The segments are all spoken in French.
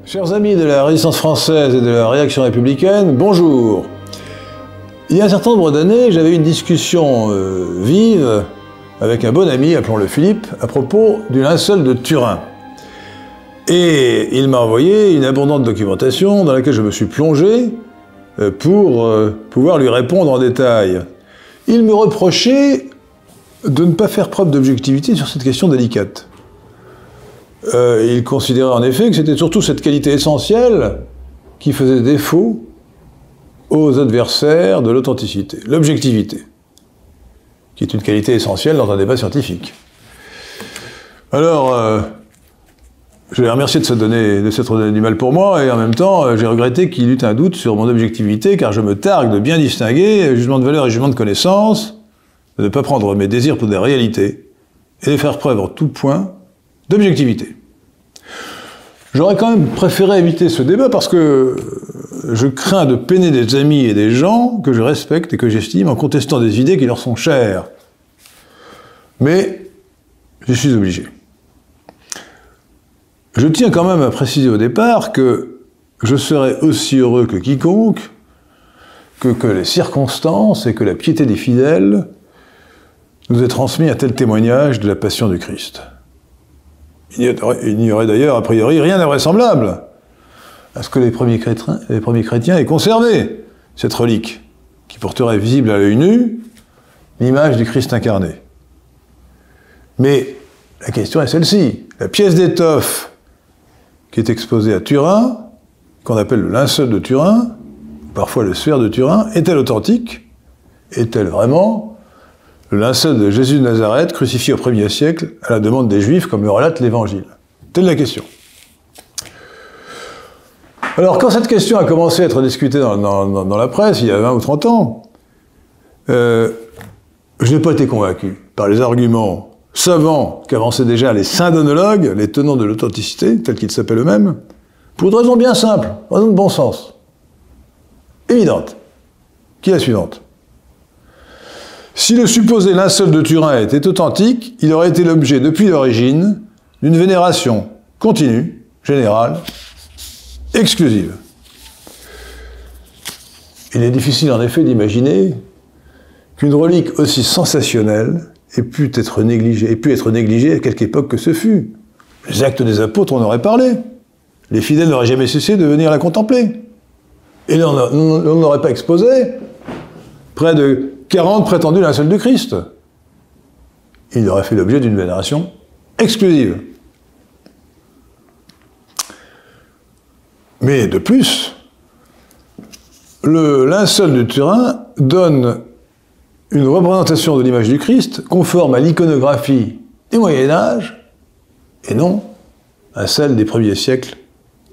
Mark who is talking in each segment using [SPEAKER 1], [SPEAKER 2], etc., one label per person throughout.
[SPEAKER 1] Chers amis de la Résistance française et de la réaction républicaine, bonjour. Il y a un certain nombre d'années, j'avais eu une discussion vive avec un bon ami, appelons-le Philippe, à propos du linceul de Turin. Et il m'a envoyé une abondante documentation dans laquelle je me suis plongé pour pouvoir lui répondre en détail. Il me reprochait de ne pas faire preuve d'objectivité sur cette question délicate. Il considérait en effet que c'était surtout cette qualité essentielle qui faisait défaut aux adversaires de l'authenticité, l'objectivité, qui est une qualité essentielle dans un débat scientifique. Alors, je l'ai remercié de s'être donné du mal pour moi, et en même temps, j'ai regretté qu'il eût un doute sur mon objectivité, car je me targue de bien distinguer jugement de valeur et jugement de connaissance, de ne pas prendre mes désirs pour des réalités, et de faire preuve en tout point d'objectivité. J'aurais quand même préféré éviter ce débat parce que je crains de peiner des amis et des gens que je respecte et que j'estime en contestant des idées qui leur sont chères. Mais je suis obligé. Je tiens quand même à préciser au départ que je serais aussi heureux que quiconque que les circonstances et que la piété des fidèles nous aient transmis un tel témoignage de la passion du Christ. Il n'y aurait d'ailleurs, a priori, rien d'invraisemblable à ce que les premiers chrétiens aient conservé cette relique, qui porterait visible à l'œil nu l'image du Christ incarné. Mais la question est celle-ci. La pièce d'étoffe qui est exposée à Turin, qu'on appelle le linceul de Turin, parfois le suaire de Turin, est-elle authentique? Est-elle vraiment le linceul de Jésus de Nazareth, crucifié au 1er siècle, à la demande des Juifs, comme le relate l'Évangile? Telle la question. Alors, quand cette question a commencé à être discutée dans la presse, il y a 20 ou 30 ans, je n'ai pas été convaincu par les arguments savants qu'avançaient déjà les syndonologues, les tenants de l'authenticité, tels qu'ils s'appellent eux-mêmes, pour une raison bien simple, une raison de bon sens, évidente, qui est la suivante. Si le supposé linceul de Turin était authentique, il aurait été l'objet, depuis l'origine, d'une vénération continue, générale, exclusive. Il est difficile en effet d'imaginer qu'une relique aussi sensationnelle ait pu être négligée à quelque époque que ce fut. Les actes des apôtres en auraient parlé. Les fidèles n'auraient jamais cessé de venir la contempler. Et on n'aurait pas exposé près de 40 prétendus linceuls du Christ. Il aurait fait l'objet d'une vénération exclusive. Mais de plus, le linceul de Turin donne une représentation de l'image du Christ conforme à l'iconographie du Moyen-Âge et non à celle des premiers siècles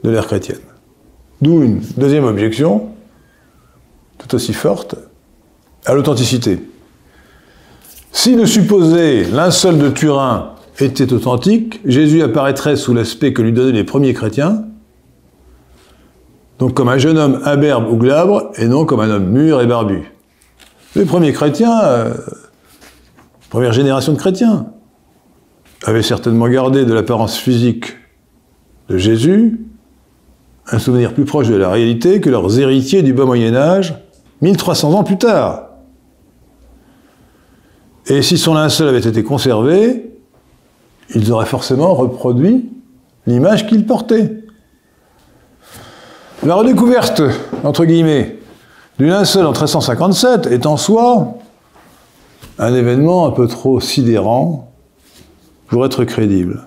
[SPEAKER 1] de l'ère chrétienne. D'où une deuxième objection, tout aussi forte, à l'authenticité. Si le supposé linceul de Turin était authentique, Jésus apparaîtrait sous l'aspect que lui donnaient les premiers chrétiens, donc comme un jeune homme imberbe ou glabre, et non comme un homme mûr et barbu. Les premiers chrétiens, première génération de chrétiens, avaient certainement gardé de l'apparence physique de Jésus un souvenir plus proche de la réalité que leurs héritiers du bas Moyen-Âge, 1300 ans plus tard. Et si son linceul avait été conservé, ils auraient forcément reproduit l'image qu'il portait. La redécouverte, entre guillemets, du linceul en 1357 est en soi un événement un peu trop sidérant pour être crédible.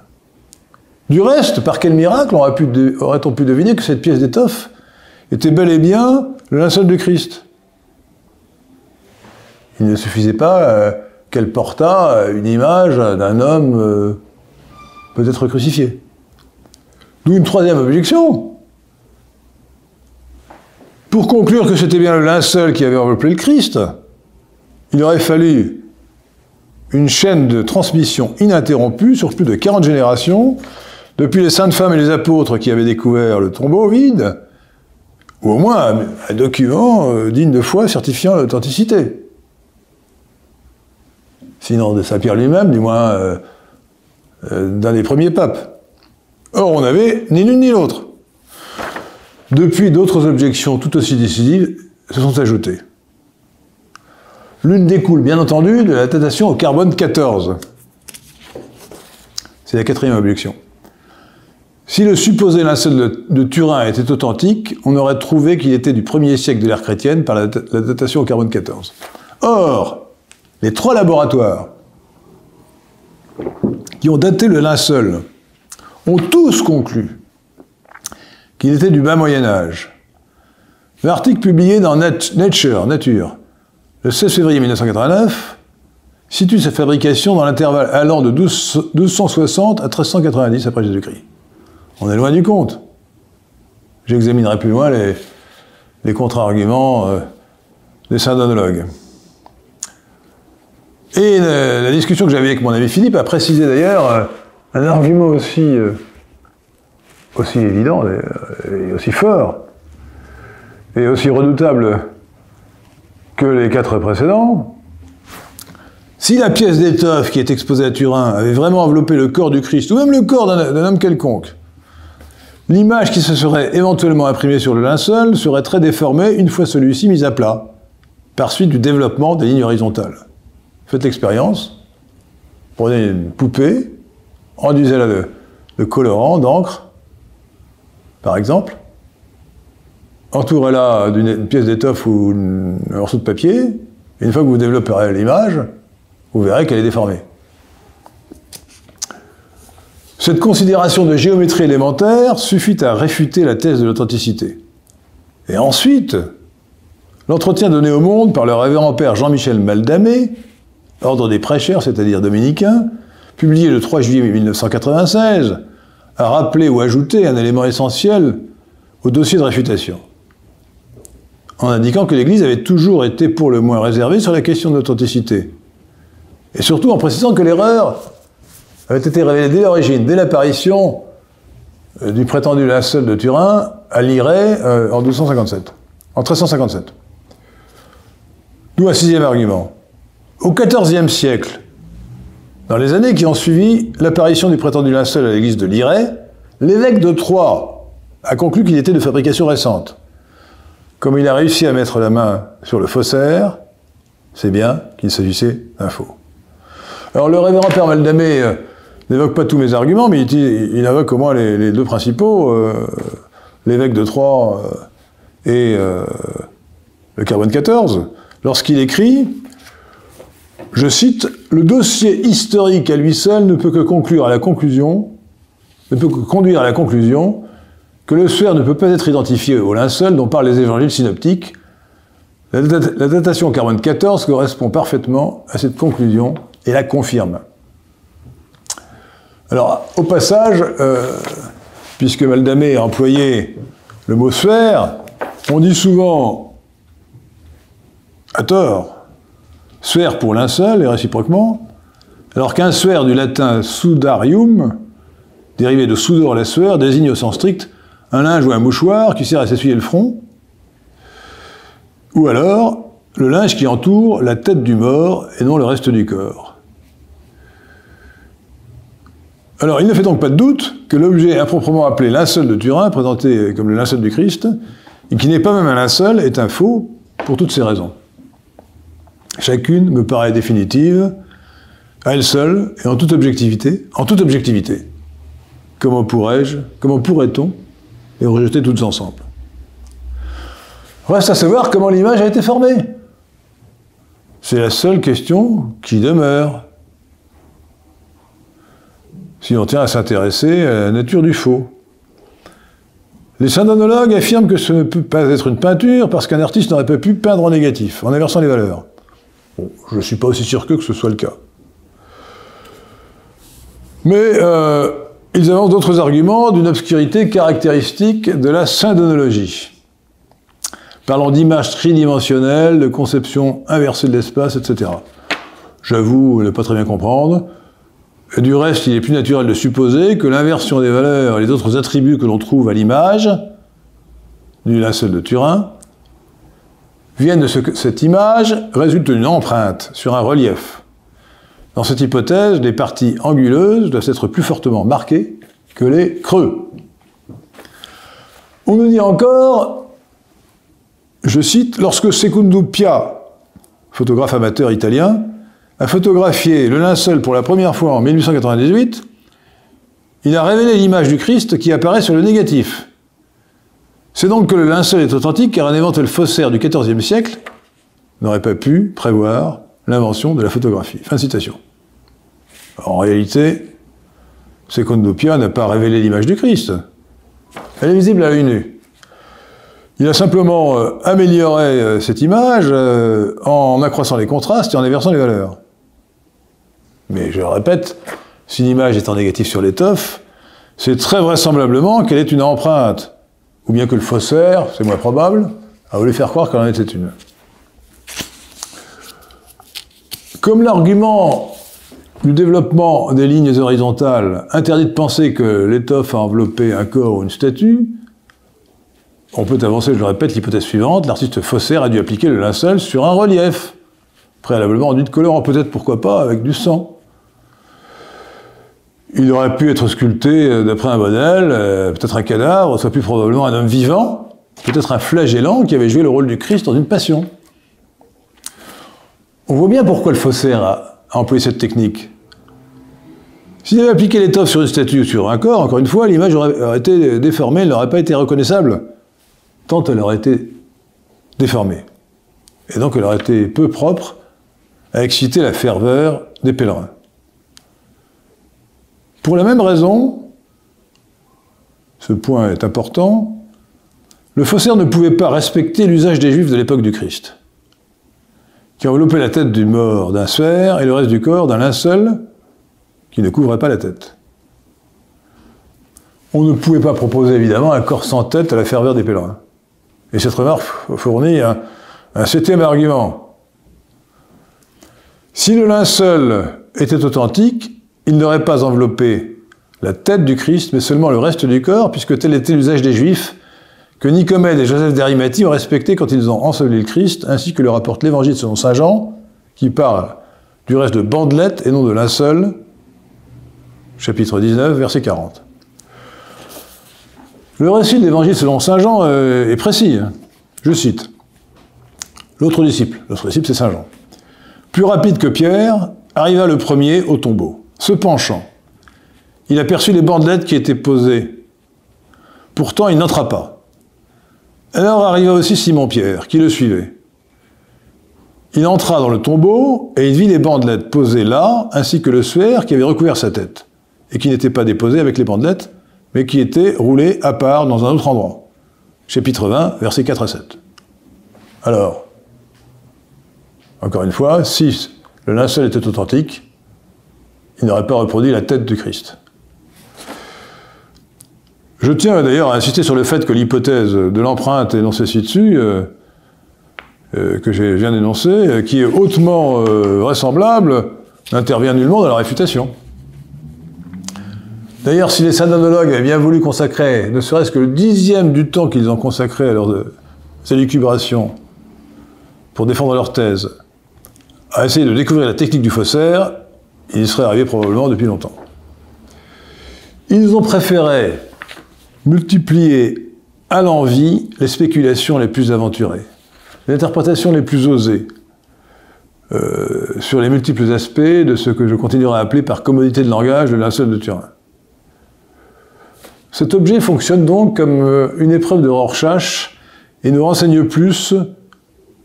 [SPEAKER 1] Du reste, par quel miracle aurait-on pu deviner que cette pièce d'étoffe était bel et bien le linceul du Christ? Il ne suffisait pas qu'elle portât une image d'un homme peut-être crucifié. D'où une troisième objection. Pour conclure que c'était bien le linceul qui avait enveloppé le Christ, il aurait fallu une chaîne de transmission ininterrompue sur plus de 40 générations, depuis les saintes femmes et les apôtres qui avaient découvert le tombeau vide, ou au moins un document digne de foi certifiant l'authenticité. Sinon de Saint-Pierre lui-même, du moins d'un des premiers papes. Or, on n'avait ni l'une ni l'autre. Depuis, d'autres objections tout aussi décisives se sont ajoutées. L'une découle, bien entendu, de la datation au carbone 14. C'est la quatrième objection. Si le supposé linceul de Turin était authentique, on aurait trouvé qu'il était du 1er siècle de l'ère chrétienne par la datation au carbone 14. Or, les 3 laboratoires qui ont daté le linceul ont tous conclu qu'il était du bas Moyen-Âge. L'article publié dans Nature, le 16 février 1989, situe sa fabrication dans l'intervalle allant de 1260 à 1390 après Jésus-Christ. On est loin du compte. J'examinerai plus loin les contre-arguments des syndonologues. Et la discussion que j'avais avec mon ami Philippe a précisé d'ailleurs un argument aussi évident et aussi fort et aussi redoutable que les 4 précédents. Si la pièce d'étoffe qui est exposée à Turin avait vraiment enveloppé le corps du Christ, ou même le corps d'un homme quelconque, l'image qui se serait éventuellement imprimée sur le linceul serait très déformée une fois celui-ci mis à plat, par suite du développement des lignes horizontales. Faites l'expérience, prenez une poupée, enduisez-la de colorant, d'encre, par exemple, entourez-la d'une pièce d'étoffe ou un morceau de papier, et une fois que vous développerez l'image, vous verrez qu'elle est déformée. Cette considération de géométrie élémentaire suffit à réfuter la thèse de l'authenticité. Et ensuite, l'entretien donné au monde par le révérend père Jean-Michel Maldamé, ordre des prêcheurs, c'est-à-dire dominicain, publié le 3 juillet 1996, a rappelé ou ajouté un élément essentiel au dossier de réfutation, en indiquant que l'Église avait toujours été pour le moins réservée sur la question de l'authenticité. Et surtout en précisant que l'erreur avait été révélée dès l'origine, dès l'apparition du prétendu linceul de Turin à Lirey en 1357. D'où un 6e argument. Au XIVe siècle, dans les années qui ont suivi l'apparition du prétendu linceul à l'église de Lirey, l'évêque de Troyes a conclu qu'il était de fabrication récente. Comme il a réussi à mettre la main sur le faussaire, c'est bien qu'il s'agissait d'un faux. Alors le révérend père Maldamé n'évoque pas tous mes arguments, mais il invoque au moins les 2 principaux, l'évêque de Troyes et le carbone 14, lorsqu'il écrit, je cite, « Le dossier historique à lui seul ne peut que conduire à la conclusion que le suaire ne peut pas être identifié au linceul dont parlent les évangiles synoptiques. La datation au carbone 14 correspond parfaitement à cette conclusion et la confirme. » Alors, au passage, puisque Maldamé a employé le mot suaire, on dit souvent, à tort, suaire pour linceul et réciproquement, alors qu'un suaire du latin sudarium, dérivé de sudor la sueur, désigne au sens strict un linge ou un mouchoir qui sert à s'essuyer le front, ou alors le linge qui entoure la tête du mort et non le reste du corps. Alors il ne fait donc pas de doute que l'objet improprement appelé linceul de Turin, présenté comme le linceul du Christ, et qui n'est pas même un linceul, est un faux pour toutes ces raisons. Chacune me paraît définitive, à elle seule et en toute objectivité. Comment pourrait-on les rejeter toutes ensemble? Reste à savoir comment l'image a été formée. C'est la seule question qui demeure, si on tient à s'intéresser à la nature du faux. Les syndonologues affirment que ce ne peut pas être une peinture parce qu'un artiste n'aurait pas pu peindre en négatif, en inversant les valeurs. Bon, je ne suis pas aussi sûr que ce soit le cas. Mais ils avancent d'autres arguments d'une obscurité caractéristique de la syndonologie. Parlant d'images tridimensionnelles, de conception inversée de l'espace, etc. J'avoue ne pas très bien comprendre. Et du reste, il est plus naturel de supposer que l'inversion des valeurs et les autres attributs que l'on trouve à l'image du linceul de Turin viennent de ce que cette image résulte d'une empreinte sur un relief. Dans cette hypothèse, les parties anguleuses doivent être plus fortement marquées que les creux. On nous dit encore, je cite, lorsque Secondo Pia, photographe amateur italien, a photographié le linceul pour la première fois en 1898, il a révélé l'image du Christ qui apparaît sur le négatif. C'est donc que le linceul est authentique car un éventuel faussaire du XIVe siècle n'aurait pas pu prévoir l'invention de la photographie. Fin de citation. En réalité, Secondo Pia n'a pas révélé l'image du Christ. Elle est visible à l'œil nu. Il a simplement amélioré cette image en accroissant les contrastes et en inversant les valeurs. Mais je le répète, si l'image est en négatif sur l'étoffe, c'est très vraisemblablement qu'elle est une empreinte, ou bien que le faussaire, c'est moins probable, a voulu faire croire qu'elle en était une. Comme l'argument du développement des lignes horizontales interdit de penser que l'étoffe a enveloppé un corps ou une statue, on peut avancer, je le répète, l'hypothèse suivante, l'artiste faussaire a dû appliquer le linceul sur un relief, préalablement enduit de colorant, peut-être, pourquoi pas, avec du sang. Il aurait pu être sculpté d'après un modèle, peut-être un cadavre, soit plus probablement un homme vivant, peut-être un flagellant qui avait joué le rôle du Christ dans une passion. On voit bien pourquoi le faussaire a employé cette technique. S'il avait appliqué l'étoffe sur une statue ou sur un corps, encore une fois, l'image aurait été déformée, elle n'aurait pas été reconnaissable, tant elle aurait été déformée. Et donc elle aurait été peu propre à exciter la ferveur des pèlerins. Pour la même raison, ce point est important, le faussaire ne pouvait pas respecter l'usage des Juifs de l'époque du Christ, qui enveloppait la tête du mort d'un sphère et le reste du corps d'un linceul qui ne couvrait pas la tête. On ne pouvait pas proposer évidemment un corps sans tête à la ferveur des pèlerins. Et cette remarque fournit un septième argument. Si le linceul était authentique, il n'aurait pas enveloppé la tête du Christ, mais seulement le reste du corps, puisque tel était l'usage des Juifs, que Nicomède et Joseph d'Arimathie ont respecté quand ils ont enseveli le Christ, ainsi que le rapporte l'Évangile selon saint Jean, qui parle du reste de bandelettes et non de linceul, chapitre 19, verset 40. Le récit de l'Évangile selon saint Jean est précis. Je cite. L'autre disciple c'est saint Jean. Plus rapide que Pierre, arriva le premier au tombeau. Se penchant, il aperçut les bandelettes qui étaient posées. Pourtant, il n'entra pas. Alors arriva aussi Simon-Pierre, qui le suivait. Il entra dans le tombeau, et il vit les bandelettes posées là, ainsi que le suaire qui avait recouvert sa tête, et qui n'était pas déposé avec les bandelettes, mais qui était roulé à part dans un autre endroit. Chapitre 20, versets 4 à 7. Alors, encore une fois, si le linceul était authentique, il n'aurait pas reproduit la tête du Christ. Je tiens d'ailleurs à insister sur le fait que l'hypothèse de l'empreinte énoncée ci-dessus, que je viens d'énoncer, qui est hautement vraisemblable, n'intervient nullement dans la réfutation. D'ailleurs, si les synodologues avaient bien voulu consacrer, ne serait-ce que le 10e du temps qu'ils ont consacré à leurs élucubrations pour défendre leur thèse, à essayer de découvrir la technique du faussaire, ils y seraient arrivés probablement depuis longtemps. Ils ont préféré multiplier à l'envi les spéculations les plus aventurées, les interprétations les plus osées, sur les multiples aspects de ce que je continuerai à appeler par commodité de langage le linceul de Turin. Cet objet fonctionne donc comme une épreuve de Rorschach et nous renseigne plus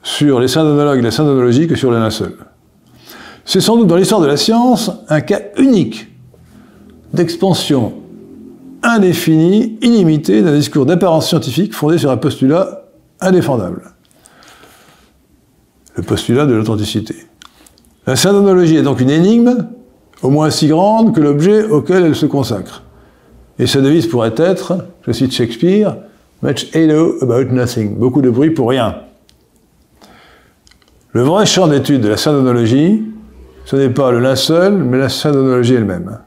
[SPEAKER 1] sur les syndonologues et la syndonologie que sur le linceul. C'est sans doute dans l'histoire de la science un cas unique d'expansion indéfinie, illimitée d'un discours d'apparence scientifique fondé sur un postulat indéfendable. Le postulat de l'authenticité. La syndonologie est donc une énigme, au moins si grande que l'objet auquel elle se consacre. Et sa devise pourrait être, je cite Shakespeare, « Much ado about nothing », beaucoup de bruit pour rien. Le vrai champ d'étude de la syndonologie, ce n'est pas le linceul, mais la syndonologie elle-même.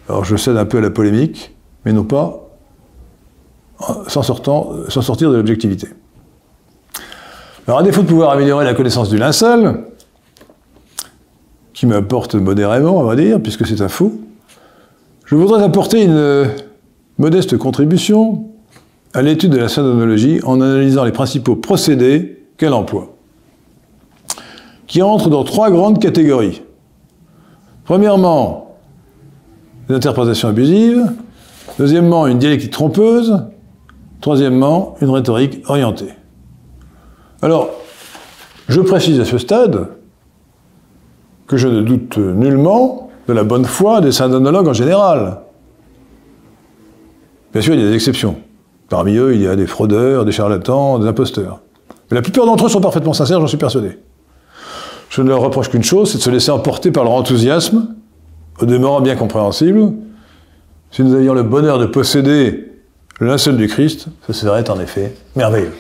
[SPEAKER 1] Alors je cède un peu à la polémique, mais non pas sans sortir de l'objectivité. Alors à défaut de pouvoir améliorer la connaissance du linceul, qui m'importe modérément, on va dire, puisque c'est un faux, je voudrais apporter une modeste contribution à l'étude de la syndonologie en analysant les principaux procédés qu'elle emploie, qui entrent dans 3 grandes catégories. Premièrement, une interprétation abusive. Deuxièmement, une dialectique trompeuse. Troisièmement, une rhétorique orientée. Alors, je précise à ce stade que je ne doute nullement de la bonne foi des syndonologues en général. Bien sûr, il y a des exceptions. Parmi eux, il y a des fraudeurs, des charlatans, des imposteurs. Mais la plupart d'entre eux sont parfaitement sincères, j'en suis persuadé. Je ne leur reproche qu'une chose, c'est de se laisser emporter par leur enthousiasme, au demeurant bien compréhensible. Si nous avions le bonheur de posséder le linceul du Christ, ce serait en effet merveilleux.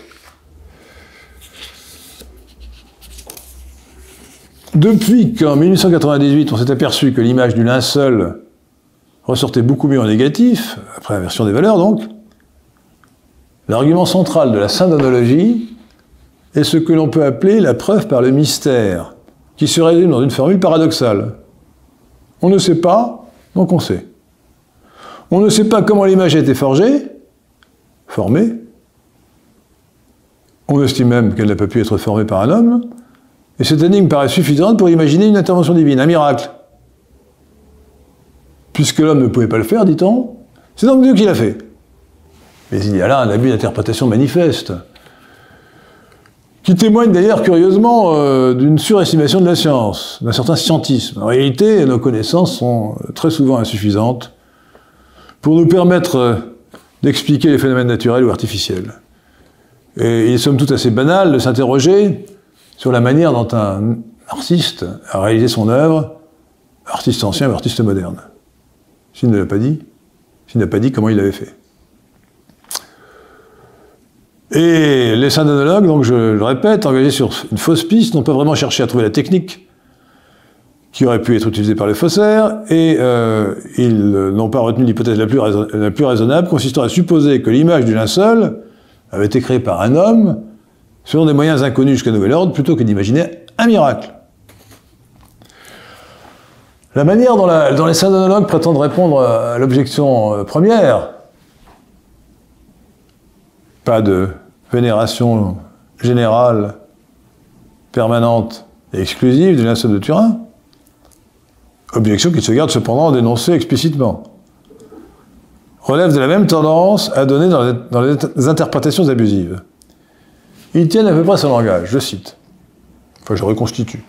[SPEAKER 1] Depuis qu'en 1898, on s'est aperçu que l'image du linceul ressortait beaucoup mieux en négatif, après inversion des valeurs donc, l'argument central de la syndonologie est ce que l'on peut appeler la preuve par le mystère, qui se résume dans une formule paradoxale. On ne sait pas, donc on sait. On ne sait pas comment l'image a été formée. On estime même qu'elle n'a pas pu être formée par un homme, et cette énigme paraît suffisante pour imaginer une intervention divine, un miracle. Puisque l'homme ne pouvait pas le faire, dit-on, c'est donc Dieu qui l'a fait. Mais il y a là un abus d'interprétation manifeste, qui témoigne d'ailleurs curieusement d'une surestimation de la science, d'un certain scientisme. En réalité, nos connaissances sont très souvent insuffisantes pour nous permettre d'expliquer les phénomènes naturels ou artificiels. Et il est somme toute assez banal de s'interroger sur la manière dont un artiste a réalisé son œuvre, artiste ancien ou artiste moderne. S'il ne l'a pas dit, s'il n'a pas dit comment il l'avait fait. Et les syndonologues, donc je le répète, engagés sur une fausse piste, n'ont pas vraiment cherché à trouver la technique qui aurait pu être utilisée par les faussaires, et ils n'ont pas retenu l'hypothèse la plus raisonnable, consistant à supposer que l'image du linceul avait été créée par un homme, selon des moyens inconnus jusqu'à nouvel ordre, plutôt que d'imaginer un miracle. La manière dont les syndonologues prétendent répondre à l'objection première, pas de vénération générale, permanente et exclusive du linceul de Turin, objection qu'ils se gardent cependant d'énoncer explicitement, relève de la même tendance à donner dans les interprétations abusives. Ils tiennent à peu près à ce langage, je cite. Enfin, je reconstitue.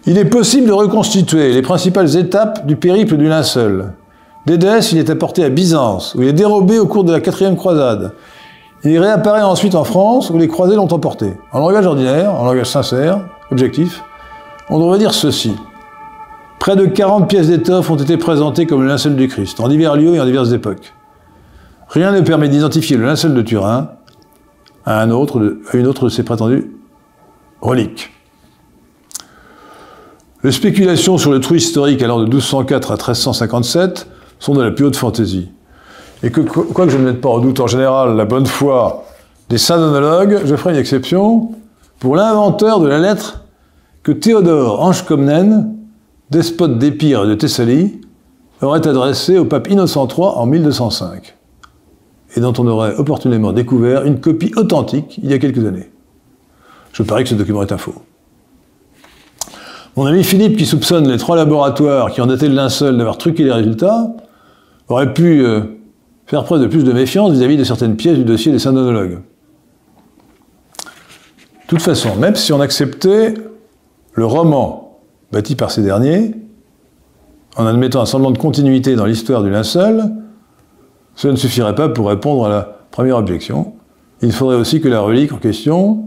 [SPEAKER 1] Il est possible de reconstituer les principales étapes du périple du linceul. D'Édesse, il est apporté à Byzance, où il est dérobé au cours de la 4e croisade. Il réapparaît ensuite en France, où les croisés l'ont emporté. En langage ordinaire, en langage sincère, objectif, on devrait dire ceci. Près de 40 pièces d'étoffe ont été présentées comme le linceul du Christ, en divers lieux et en diverses époques. Rien ne permet d'identifier le linceul de Turin à une autre de ses prétendues reliques. Les spéculations sur le trou historique allant de 1204 à 1357 sont de la plus haute fantaisie. Et que, quoique je ne mette pas en doute en général la bonne foi des syndonologues, je ferai une exception pour l'inventeur de la lettre que Théodore Ange-Comnène, despote d'Épire et de Thessalie, aurait adressée au pape Innocent III en 1205, et dont on aurait opportunément découvert une copie authentique il y a quelques années. Je parie que ce document est un faux. Mon ami Philippe, qui soupçonne les 3 laboratoires qui ont daté le linceul d'avoir truqué les résultats, aurait pu faire preuve de plus de méfiance vis-à-vis de certaines pièces du dossier des syndonologues. De toute façon, même si on acceptait le roman bâti par ces derniers, en admettant un semblant de continuité dans l'histoire du linceul, cela ne suffirait pas pour répondre à la première objection. Il faudrait aussi que la relique en question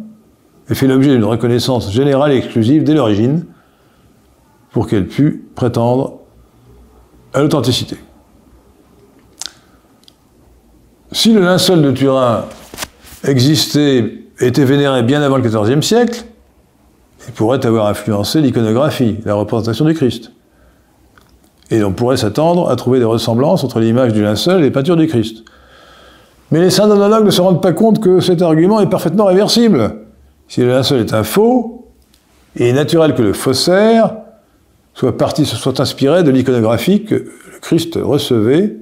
[SPEAKER 1] ait fait l'objet d'une reconnaissance générale et exclusive dès l'origine, pour qu'elle pût prétendre à l'authenticité. Si le linceul de Turin existait, était vénéré bien avant le XIVe siècle, il pourrait avoir influencé l'iconographie, la représentation du Christ. Et on pourrait s'attendre à trouver des ressemblances entre l'image du linceul et les peintures du Christ. Mais les syndonologues ne se rendent pas compte que cet argument est parfaitement réversible. Si le linceul est un faux, il est naturel que le faussaire soit inspiré de l'iconographie que le Christ recevait,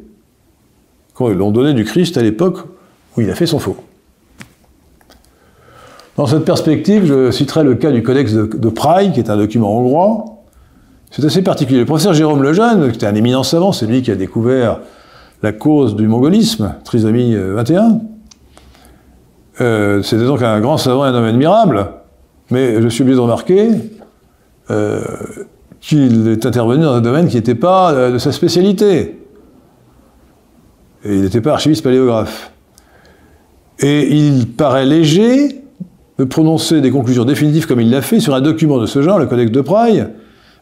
[SPEAKER 1] quand ils l'ont donné du Christ à l'époque où il a fait son faux. Dans cette perspective, je citerai le cas du Codex de Prague, qui est un document hongrois. C'est assez particulier. Le professeur Jérôme Lejeune, qui était un éminent savant, c'est lui qui a découvert la cause du mongolisme, trisomie 21. C'était donc un grand savant et un homme admirable, mais je suis obligé de remarquer qu'il est intervenu dans un domaine qui n'était pas de sa spécialité. Et il n'était pas archiviste paléographe. Et il paraît léger de prononcer des conclusions définitives comme il l'a fait sur un document de ce genre, le Codex de Prague,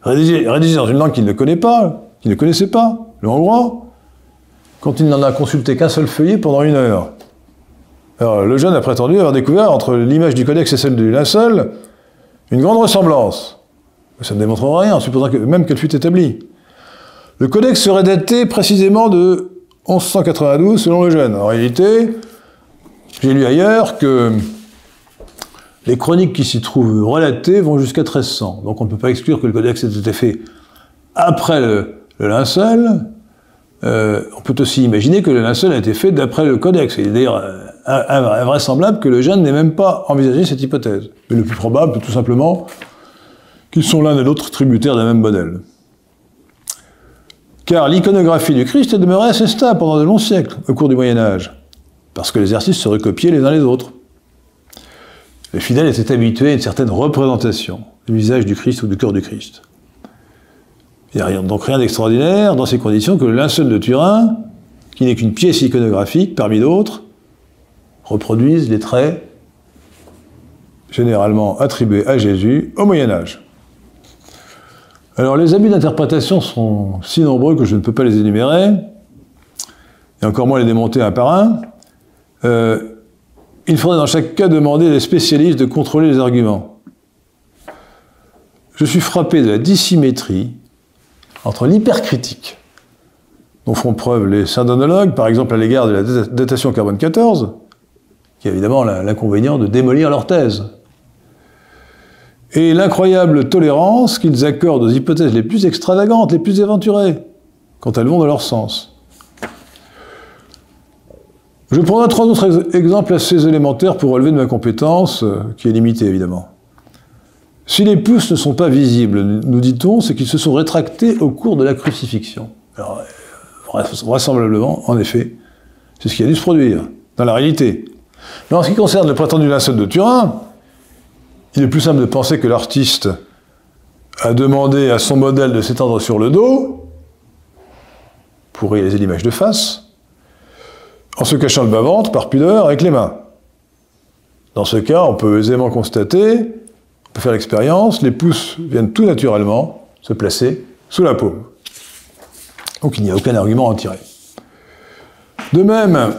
[SPEAKER 1] rédigé dans une langue qu'il ne connaît pas, qu'il ne connaissait pas, le hongrois, quand il n'en a consulté qu'un seul feuillet pendant 1 heure. Alors, Lejeune a prétendu avoir découvert, entre l'image du Codex et celle du linceul, une grande ressemblance. Ça ne démontre rien, en supposant même qu'elle fût établie. Le Codex serait daté précisément de 1192, selon Lejeune. En réalité, j'ai lu ailleurs que les chroniques qui s'y trouvent relatées vont jusqu'à 1300. Donc on ne peut pas exclure que le Codex ait été fait après le linceul. On peut aussi imaginer que le linceul a été fait d'après le Codex. Il est d'ailleurs invraisemblable que Lejeune n'ait même pas envisagé cette hypothèse. Mais le plus probable, tout simplement, qu'ils sont l'un et l'autre tributaires d'un même modèle. Car l'iconographie du Christ est demeurée assez stable pendant de longs siècles, au cours du Moyen-Âge, parce que les exercices se recopiaient les uns les autres. Les fidèles étaient habitués à une certaine représentation du visage du Christ ou du corps du Christ. Il n'y a donc rien d'extraordinaire dans ces conditions que le linceul de Turin, qui n'est qu'une pièce iconographique parmi d'autres, reproduise les traits généralement attribués à Jésus au Moyen-Âge. Alors les abus d'interprétation sont si nombreux que je ne peux pas les énumérer, et encore moins les démonter un par un. Il faudrait dans chaque cas demander à des spécialistes de contrôler les arguments. Je suis frappé de la dissymétrie entre l'hypercritique dont font preuve les syndonologues, par exemple à l'égard de la datation carbone 14, qui a évidemment l'inconvénient de démolir leur thèse, et l'incroyable tolérance qu'ils accordent aux hypothèses les plus extravagantes, les plus aventurées, quand elles vont dans leur sens. Je prendrai 3 autres exemples assez élémentaires pour relever de ma compétence, qui est limitée évidemment. Si les pouces ne sont pas visibles, nous dit-on, c'est qu'ils se sont rétractés au cours de la crucifixion. Alors, vraisemblablement, en effet, c'est ce qui a dû se produire, dans la réalité. Mais en ce qui concerne le prétendu linceul de Turin, il est plus simple de penser que l'artiste a demandé à son modèle de s'étendre sur le dos, pour réaliser l'image de face, en se cachant le bas-ventre par pudeur avec les mains. Dans ce cas, on peut aisément constater, on peut faire l'expérience, les pouces viennent tout naturellement se placer sous la paume. Donc il n'y a aucun argument à en tirer. De même,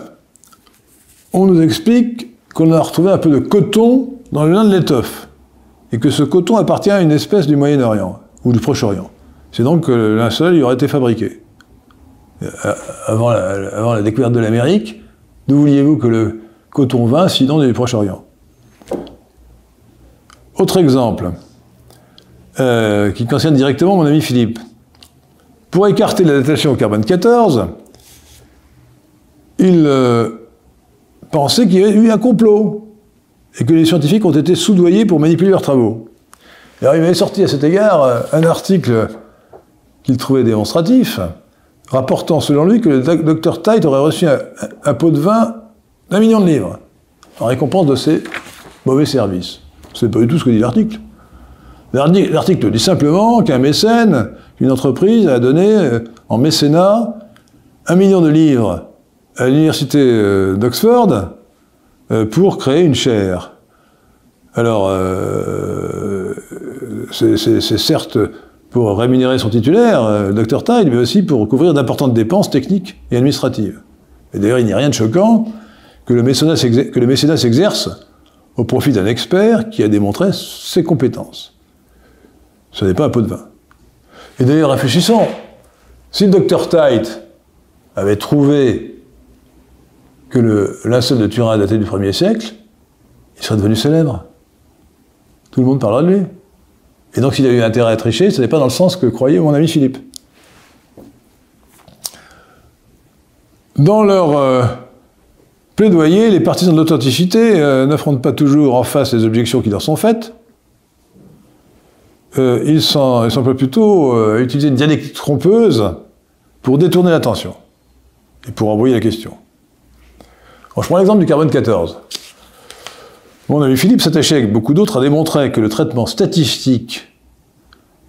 [SPEAKER 1] on nous explique qu'on a retrouvé un peu de coton dans le lin de l'étoffe, et que ce coton appartient à une espèce du Moyen-Orient, ou du Proche-Orient. C'est donc que le linceul y aurait été fabriqué. Avant la découverte de l'Amérique, d'où vouliez-vous que le coton vint, sinon du Proche-Orient? Autre exemple, qui concerne directement mon ami Philippe. Pour écarter la datation au carbone 14, il pensait qu'il y avait eu un complot, et que les scientifiques ont été soudoyés pour manipuler leurs travaux. Alors il m'avait sorti à cet égard un article qu'il trouvait démonstratif, rapportant selon lui que le docteur Tite aurait reçu un pot de vin d'1 million de livres, en récompense de ses mauvais services. Ce n'est pas du tout ce que dit l'article. L'article dit simplement qu'un mécène, une entreprise, a donné en mécénat 1 million de livres à l'université d'Oxford pour créer une chaire. Alors, c'est certes pour rémunérer son titulaire, le Dr Tide, mais aussi pour couvrir d'importantes dépenses techniques et administratives. Et d'ailleurs, il n'y a rien de choquant que le mécénat s'exerce au profit d'un expert qui a démontré ses compétences. Ce n'est pas un pot de vin. Et d'ailleurs, réfléchissons, si le Dr Tite avait trouvé que le linceul de Turin datait du 1er siècle, il serait devenu célèbre. Tout le monde parlera de lui. Et donc, s'il a eu intérêt à tricher, ce n'est pas dans le sens que croyait mon ami Philippe. Dans leur plaidoyer, les partisans de l'authenticité n'affrontent pas toujours en face les objections qui leur sont faites. Ils semblent plutôt utiliser une dialectique trompeuse pour détourner l'attention et pour envoyer la question. Alors, je prends l'exemple du carbone 14. Mon ami Philippe s'attachait avec beaucoup d'autres à démontrer que le traitement statistique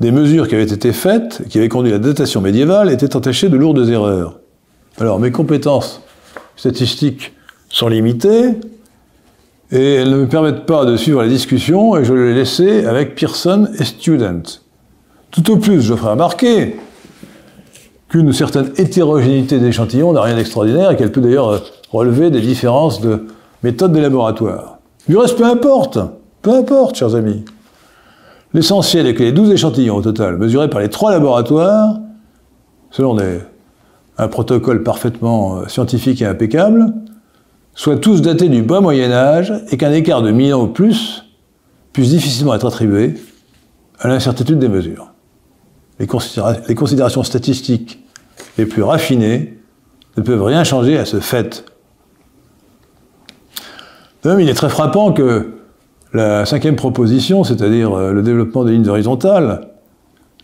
[SPEAKER 1] des mesures qui avaient été faites, qui avaient conduit à la datation médiévale, était entaché de lourdes erreurs. Alors, mes compétences statistiques sont limitées, et elles ne me permettent pas de suivre la discussion, et je l'ai laissé avec Pearson et Student. Tout au plus, je ferai remarquer qu'une certaine hétérogénéité d'échantillons n'a rien d'extraordinaire, et qu'elle peut d'ailleurs relever des différences de méthodes de laboratoire. Du reste, peu importe, chers amis. L'essentiel est que les 12 échantillons au total, mesurés par les 3 laboratoires, selon un protocole parfaitement scientifique et impeccable, soient tous datés du bas Moyen-Âge et qu'un écart de 1000 ans ou plus puisse difficilement être attribué à l'incertitude des mesures. Les considérations statistiques les plus raffinées ne peuvent rien changer à ce fait. De même, il est très frappant que la 5e proposition, c'est-à-dire le développement des lignes horizontales,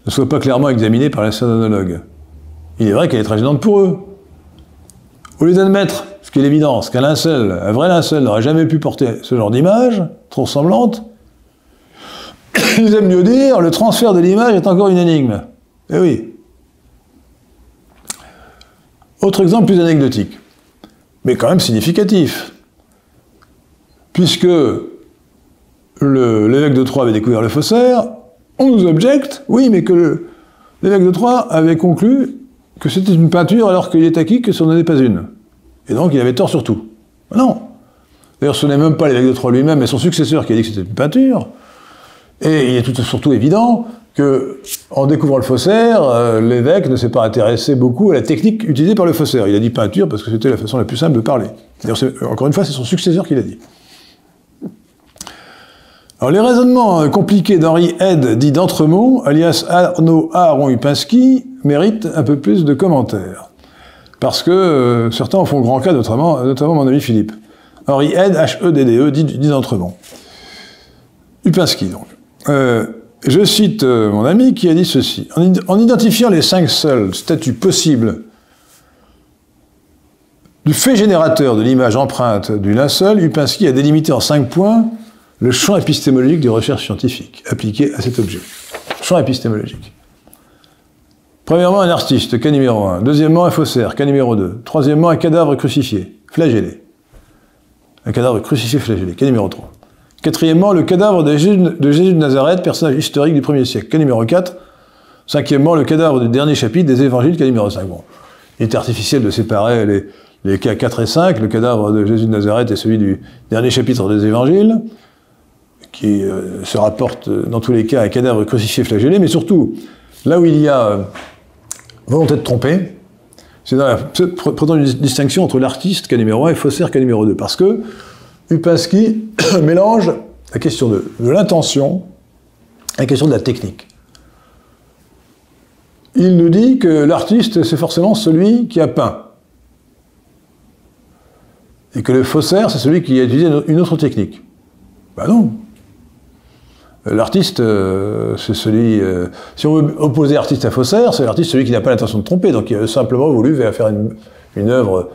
[SPEAKER 1] ne soit pas clairement examinée par les synodologues. Il est vrai qu'elle est très gênante pour eux. Au lieu d'admettre, ce qui est l'évidence, qu'un lincel, un vrai lincel, n'aurait jamais pu porter ce genre d'image, trop ressemblante, ils aiment mieux dire, le transfert de l'image est encore une énigme. Eh oui. Autre exemple plus anecdotique, mais quand même significatif. Puisque l'évêque de Troyes avait découvert le faussaire, on nous objecte, oui, mais que l'évêque de Troyes avait conclu que c'était une peinture alors qu'il est acquis que ce n'en est pas une. Et donc il avait tort sur tout. Non. D'ailleurs, ce n'est même pas l'évêque de Troyes lui-même, mais son successeur qui a dit que c'était une peinture. Et il est surtout évident que, en découvrant le faussaire, l'évêque ne s'est pas intéressé beaucoup à la technique utilisée par le faussaire. Il a dit peinture parce que c'était la façon la plus simple de parler. Encore une fois, c'est son successeur qui l'a dit. Alors, les raisonnements compliqués d'Henri Head, dit d'Entremont, alias Arnaud Aaron Upinski, méritent un peu plus de commentaires. Parce que certains en font grand cas, notamment mon ami Philippe. Henri Head, H-E-D-D-E, dit d'Entremont. Upinski, donc. Je cite mon ami qui a dit ceci. En identifiant les 5 seuls statuts possibles du fait générateur de l'image empreinte du linceul, Upinski a délimité en 5 points le champ épistémologique des recherches scientifiques appliquées à cet objet. Champ épistémologique. Premièrement, un artiste, cas numéro 1. Deuxièmement, un faussaire, cas numéro 2. Troisièmement, un cadavre crucifié, flagellé. Un cadavre crucifié flagellé, cas numéro 3. Quatrièmement, le cadavre de Jésus de Nazareth, personnage historique du 1er siècle, cas numéro 4. Cinquièmement, le cadavre du dernier chapitre des évangiles, cas numéro 5. Bon, il est artificiel de séparer les cas 4 et 5, le cadavre de Jésus de Nazareth et celui du dernier chapitre des évangiles, qui se rapporte dans tous les cas à un cadavre crucifié flagellé, mais surtout, là où il y a volonté de tromper, c'est dans la prétendue distinction entre l'artiste, cas numéro 1, et faussaire, cas numéro 2, parce que Upinski mélange la question de l'intention et la question de la technique. Il nous dit que l'artiste, c'est forcément celui qui a peint, et que le faussaire, c'est celui qui a utilisé une autre technique. Ben non. L'artiste, c'est celui... si on veut opposer artiste à faussaire, c'est l'artiste celui qui n'a pas l'intention de tromper, donc il a simplement voulu faire une œuvre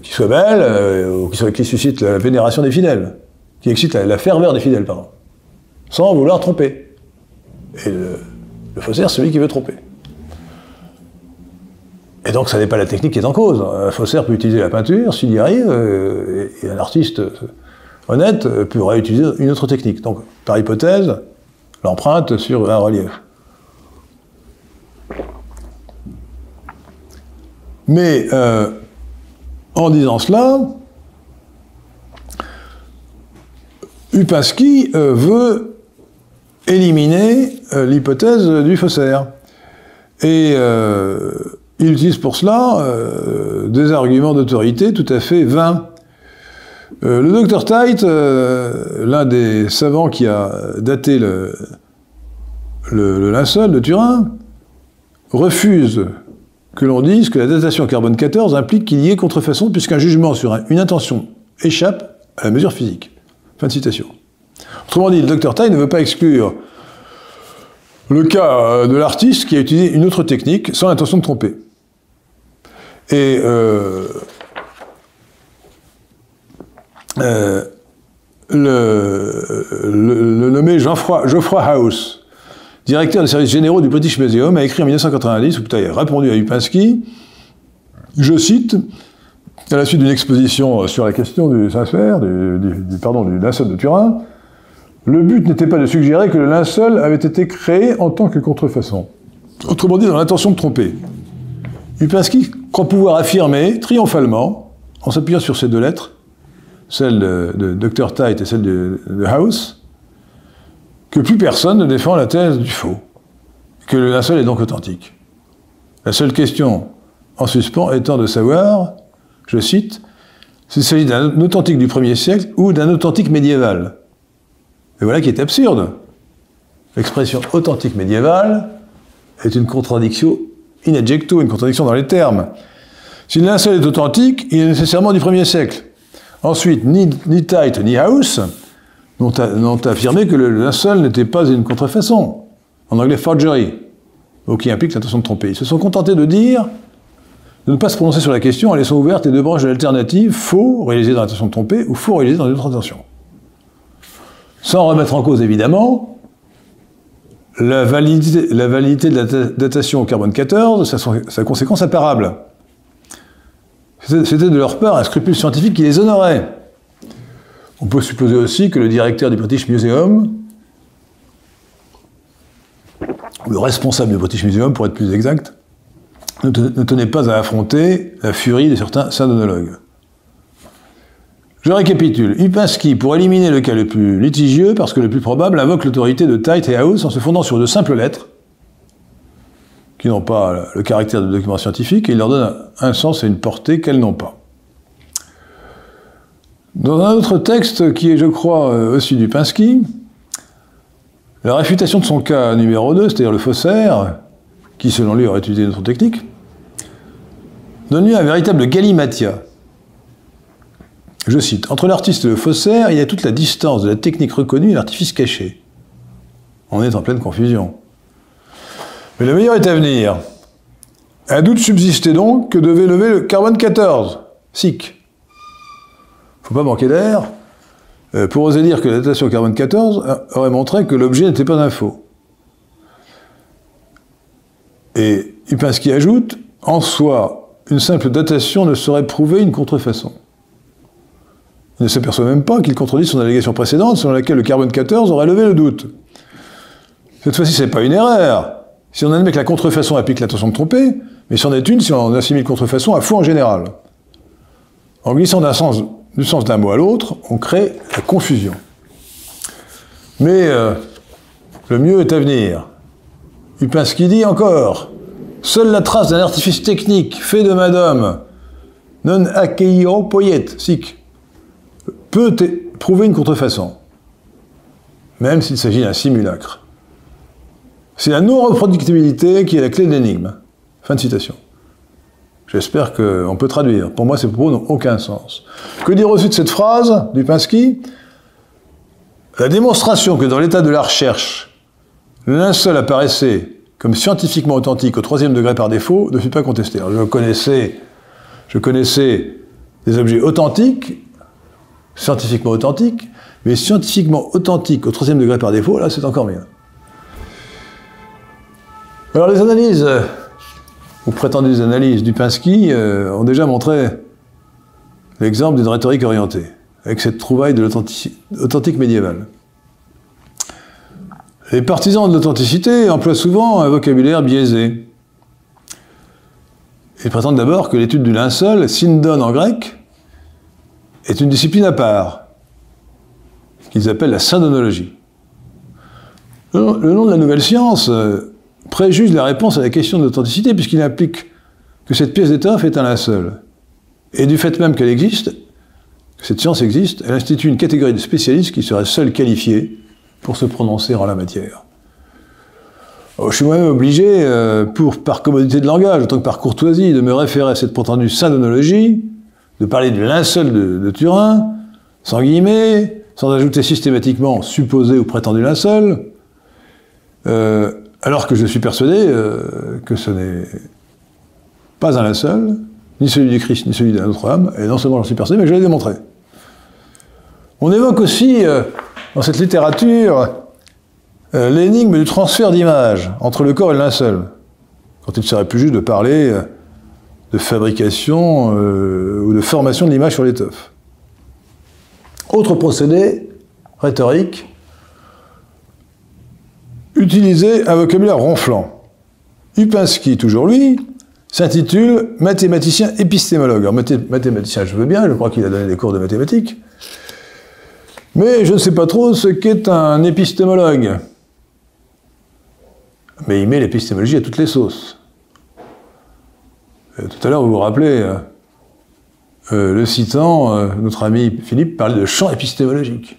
[SPEAKER 1] qui soit belle, ou qui suscite la vénération des fidèles, qui excite la ferveur des fidèles, pardon, sans vouloir tromper. Et le faussaire, c'est celui qui veut tromper. Et donc, ça n'est pas la technique qui est en cause. Un faussaire peut utiliser la peinture, s'il y arrive, et un artiste honnête pourrait utiliser une autre technique. Donc, par hypothèse, l'empreinte sur un relief. Mais, en disant cela, Upinski veut éliminer l'hypothèse du faussaire. Et il utilise pour cela des arguments d'autorité tout à fait vains. Le docteur Teit, l'un des savants qui a daté le linceul de Turin, refuse que l'on dise que la datation carbone 14 implique qu'il y ait contrefaçon puisqu'un jugement sur une intention échappe à la mesure physique. Fin de citation. Autrement dit, le Dr Taille ne veut pas exclure le cas de l'artiste qui a utilisé une autre technique sans l'intention de tromper. Et le nommé Geoffroy House, directeur des services généraux du British Museum, a écrit en 1990, ou Taille a répondu à Lipinski, je cite, à la suite d'une exposition sur la question du Saint-Fer, du linceul de Turin, le but n'était pas de suggérer que le linceul avait été créé en tant que contrefaçon. Autrement dit, dans l'intention de tromper. Lipinski croit pouvoir affirmer, triomphalement, en s'appuyant sur ces deux lettres, celle de Dr Taille et celle de House, que plus personne ne défend la thèse du faux, que le linceul est donc authentique. La seule question en suspens étant de savoir, je cite, s'il s'agit d'un authentique du 1er siècle ou d'un authentique médiéval. Et voilà qui est absurde. L'expression authentique médiéval est une contradiction in adjecto, une contradiction dans les termes. Si le linceul est authentique, il est nécessairement du 1er siècle. Ensuite, ni Taille ni House n'ont affirmé que le linceul n'était pas une contrefaçon. En anglais, forgery, ou qui implique l'intention de tromper. Ils se sont contentés de dire, de ne pas se prononcer sur la question en laissant ouvertes les deux branches de l'alternative, faux, réalisé dans l'intention de tromper, ou faux, réalisé dans une autre intention. Sans remettre en cause, évidemment, la validité de la datation au carbone 14, sa conséquence imparable. C'était de leur part un scrupule scientifique qui les honorait. On peut supposer aussi que le directeur du British Museum, ou le responsable du British Museum, pour être plus exact, ne tenait pas à affronter la furie de certains syndonologues. Je récapitule. Lipinski, pour éliminer le cas le plus litigieux, parce que le plus probable, invoque l'autorité de Taille et House en se fondant sur de simples lettres, qui n'ont pas le caractère de documents scientifiques, et il leur donne un sens et une portée qu'elles n'ont pas. Dans un autre texte, qui est, je crois, aussi du Lipinski, la réfutation de son cas numéro 2, c'est-à-dire le faussaire, qui selon lui aurait utilisé une autre technique, donne lieu à un véritable galimatia. Je cite, « Entre l'artiste et le faussaire, il y a toute la distance de la technique reconnue et l'artifice caché. » On est en pleine confusion. Mais le meilleur est à venir. Un doute subsistait donc que devait lever le carbone 14, SIC. Faut pas manquer d'air, pour oser dire que la datation carbone 14 aurait montré que l'objet n'était pas un faux. Et Lipinski ajoute, en soi, une simple datation ne saurait prouver une contrefaçon. Il ne s'aperçoit même pas qu'il contredit son allégation précédente, selon laquelle le carbone 14 aurait levé le doute. Cette fois-ci, c'est pas une erreur. Si on admet que la contrefaçon applique l'intention de tromper, mais c'en est une si on assimile contrefaçon à faux en général. En glissant du sens d'un mot à l'autre, on crée la confusion. Mais le mieux est à venir. Lipinski dit encore, seule la trace d'un artifice technique fait de madame, non acceio poiet, sic, peut prouver une contrefaçon, même s'il s'agit d'un simulacre. C'est la non-reproductibilité qui est la clé de l'énigme. Fin de citation. J'espère qu'on peut traduire. Pour moi, ces propos n'ont aucun sens. Que dire aussi de cette phrase du Lipinski? La démonstration que dans l'état de la recherche, le linceul apparaissait comme scientifiquement authentique au 3e degré par défaut ne fut pas contestée. Alors, je connaissais des objets authentiques, scientifiquement authentiques, mais scientifiquement authentiques au 3e degré par défaut, là, c'est encore mieux. Alors, les analyses, ou prétendues analyses du Lipinski, ont déjà montré l'exemple d'une rhétorique orientée, avec cette trouvaille de l'authentique médiévale. Les partisans de l'authenticité emploient souvent un vocabulaire biaisé. Ils prétendent d'abord que l'étude du linceul, syndon en grec, est une discipline à part, qu'ils appellent la syndonologie. Le nom de la nouvelle science préjuge la réponse à la question de l'authenticité, puisqu'il implique que cette pièce d'étoffe est un linceul. Et du fait même qu'elle existe, que cette science existe, elle institue une catégorie de spécialistes qui seraient seuls qualifiés pour se prononcer en la matière. Je suis moi-même obligé, par commodité de langage, autant que par courtoisie, de me référer à cette prétendue syndonologie, de parler du linceul de Turin, sans guillemets, sans ajouter systématiquement supposé ou prétendu linceul, alors que je suis persuadé que ce n'est pas un linceul, ni celui du Christ, ni celui d'un autre homme, et non seulement j'en suis persuadé, mais je l'ai démontré. On évoque aussi, dans cette littérature, l'énigme du transfert d'image entre le corps et le linceul, quand il serait plus juste de parler de fabrication ou de formation de l'image sur l'étoffe. Autre procédé rhétorique, utiliser un vocabulaire ronflant. Upinski, toujours lui, s'intitule « Mathématicien épistémologue ». Alors, mathématicien, je veux bien, je crois qu'il a donné des cours de mathématiques, mais je ne sais pas trop ce qu'est un épistémologue. Mais il met l'épistémologie à toutes les sauces. Tout à l'heure, vous vous rappelez, le citant, notre ami Philippe parlait de champ épistémologique.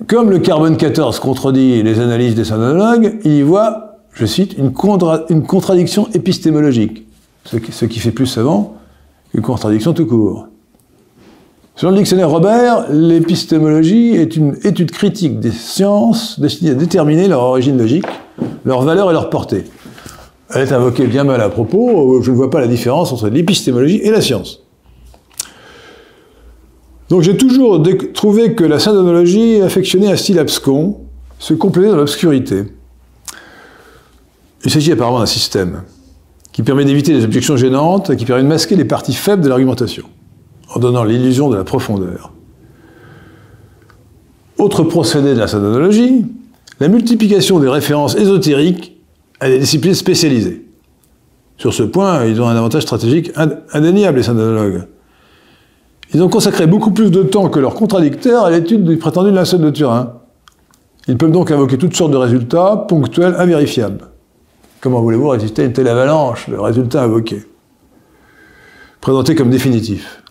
[SPEAKER 1] Comme le carbone 14 contredit les analyses des syndonologues, il y voit, je cite, une contradiction épistémologique, ce qui fait plus savant qu'une contradiction tout court. Selon le dictionnaire Robert, l'épistémologie est une étude critique des sciences destinée à déterminer leur origine logique, leur valeur et leur portée. Elle est invoquée bien mal à propos, je ne vois pas la différence entre l'épistémologie et la science. Donc j'ai toujours trouvé que la syndonologie affectionnait un style abscon, se complaisait dans l'obscurité. Il s'agit apparemment d'un système qui permet d'éviter les objections gênantes et qui permet de masquer les parties faibles de l'argumentation, en donnant l'illusion de la profondeur. Autre procédé de la syndonologie, la multiplication des références ésotériques à des disciplines spécialisées. Sur ce point, ils ont un avantage stratégique indéniable, les syndonologues. Ils ont consacré beaucoup plus de temps que leurs contradicteurs à l'étude du prétendu linceul de Turin. Ils peuvent donc invoquer toutes sortes de résultats ponctuels, invérifiables. Comment voulez-vous résister à une telle avalanche de résultats invoqués, présentés comme définitifs?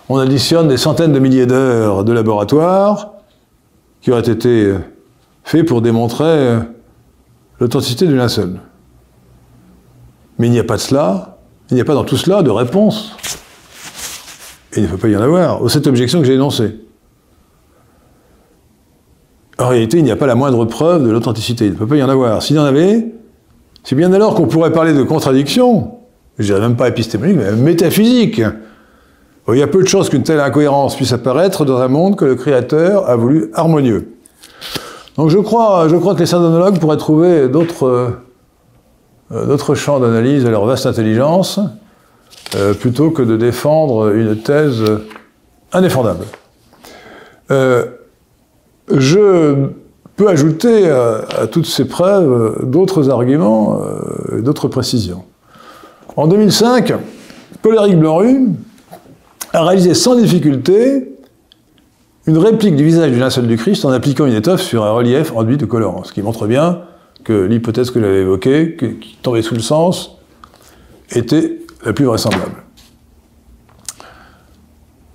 [SPEAKER 1] On additionne des centaines de milliers d'heures de laboratoire qui auraient été faits pour démontrer l'authenticité du linceul. Mais il n'y a pas de cela, il n'y a pas dans tout cela de réponse. Et il ne peut pas y en avoir aux 7 objections que j'ai énoncées. En réalité, il n'y a pas la moindre preuve de l'authenticité. Il ne peut pas y en avoir. S'il y en avait, c'est bien alors qu'on pourrait parler de contradiction, je dirais même pas épistémologique, mais métaphysique. Il y a peu de chances qu'une telle incohérence puisse apparaître dans un monde que le Créateur a voulu harmonieux. Donc je crois que les syndonologues pourraient trouver d'autres champs d'analyse à leur vaste intelligence, plutôt que de défendre une thèse indéfendable. Je peux ajouter à toutes ces preuves d'autres arguments, d'autres précisions. En 2005, Paul-Éric Blanru a réalisé sans difficulté une réplique du visage du linceul du Christ en appliquant une étoffe sur un relief enduit de colorant, ce qui montre bien que l'hypothèse que j'avais évoquée, qui tombait sous le sens, était la plus vraisemblable.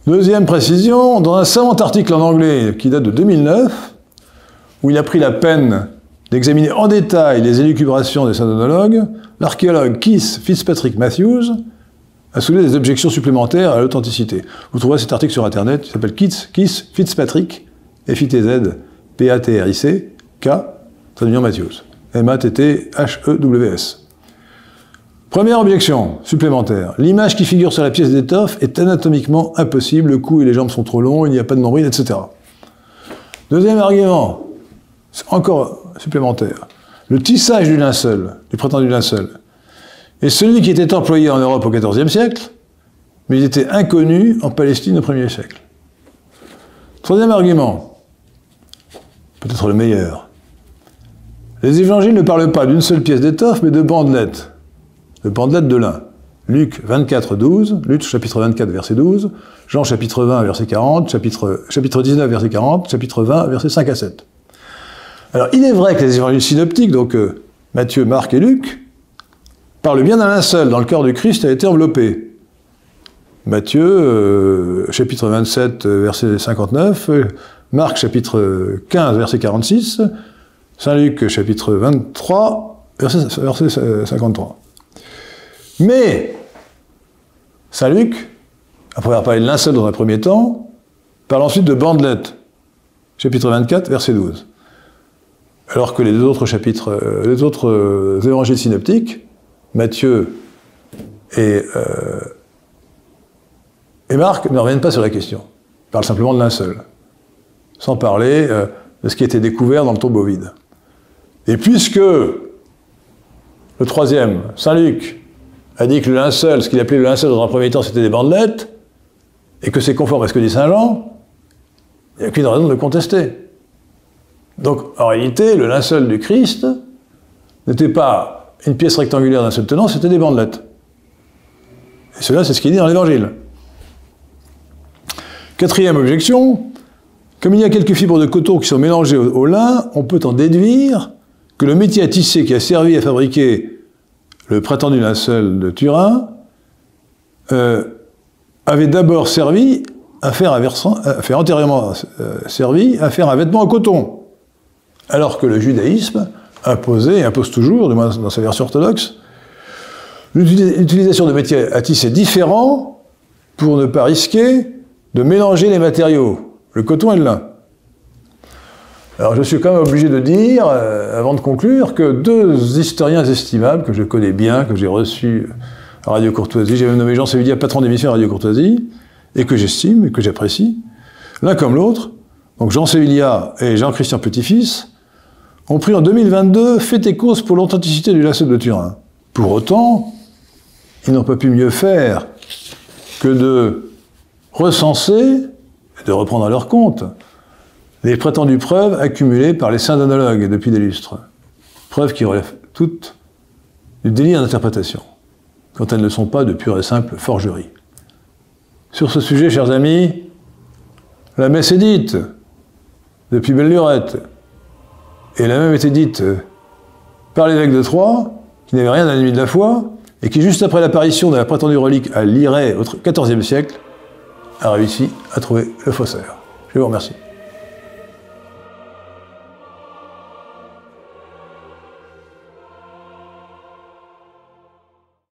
[SPEAKER 1] Deuxième précision, dans un savant article en anglais qui date de 2009, où il a pris la peine d'examiner en détail les élucubrations des syndonologues, l'archéologue Keith Fitzpatrick Matthews a soulevé des objections supplémentaires à l'authenticité. Vous trouverez cet article sur Internet, il s'appelle Keith Fitzpatrick, F-I-T-Z, P-A-T-R-I-C, K, traduction Matthews, M-A-T-T-H-E-W-S. Première objection supplémentaire. L'image qui figure sur la pièce d'étoffe est anatomiquement impossible, le cou et les jambes sont trop longs, il n'y a pas de nombril, etc. Deuxième argument, encore supplémentaire. Le tissage du linceul, du prétendu linceul, est celui qui était employé en Europe au XIVe siècle, mais il était inconnu en Palestine au Ier siècle. Troisième argument, peut-être le meilleur. Les évangiles ne parlent pas d'une seule pièce d'étoffe, mais de bandelettes de lin. Luc 24, 12, Luc chapitre 24, verset 12, Jean chapitre 20, verset 40, chapitre 19, verset 40, chapitre 20, verset 5 à 7. Alors, il est vrai que les évangiles synoptiques, donc Matthieu, Marc et Luc, parlent bien d'un linceul dans le corps du Christ a été enveloppé. Matthieu, chapitre 27, verset 59, Marc, chapitre 15, verset 46, Saint Luc, chapitre 23, verset 53. Mais, Saint Luc, après avoir parlé de linceul dans un premier temps, parle ensuite de bandelettes, chapitre 24, verset 12. Alors que les deux autres chapitres, les autres évangiles synoptiques, Matthieu et Marc, ne reviennent pas sur la question. Ils parlent simplement de linceul, sans parler de ce qui a été découvert dans le tombeau vide. Et puisque le troisième, Saint Luc, a dit que le linceul, ce qu'il appelait le linceul dans un premier temps, c'était des bandelettes, et que c'est conforme à ce que dit Saint Jean, il n'y a aucune raison de le contester. Donc, en réalité, le linceul du Christ n'était pas une pièce rectangulaire d'un seul tenant, c'était des bandelettes. Et cela, c'est ce qui est dit dans l'Évangile. Quatrième objection, comme il y a quelques fibres de coton qui sont mélangées au lin, on peut en déduire que le métier à tisser qui a servi à fabriquer le prétendu linceul de Turin avait d'abord servi à faire antérieurement servi à faire un vêtement en coton. Alors que le judaïsme imposait, et impose toujours, du moins dans sa version orthodoxe, l'utilisation de métiers à tisser différents pour ne pas risquer de mélanger les matériaux, le coton et le lin. Alors je suis quand même obligé de dire, avant de conclure, que deux historiens estimables, que je connais bien, que j'ai reçus à Radio Courtoisie, j'ai même nommé Jean Sévillia patron d'émission à Radio Courtoisie, et que j'estime et que j'apprécie, l'un comme l'autre, donc Jean Sévillia et Jean-Christian Petit-Fils, ont pris en 2022 fait et cause pour l'authenticité du linceul de Turin. Pour autant, ils n'ont pas pu mieux faire que de recenser, et de reprendre à leur compte, les prétendues preuves accumulées par les saints analogues depuis des lustres. Preuves qui relèvent toutes du délire d'interprétation, quand elles ne sont pas de pure et simple forgerie. Sur ce sujet, chers amis, la messe est dite depuis belle lurette, et elle a même été dite par l'évêque de Troyes, qui n'avait rien d'un ennemi de la foi, et qui, juste après l'apparition de la prétendue relique à Lirey au XIVe siècle, a réussi à trouver le faussaire. Je vous remercie.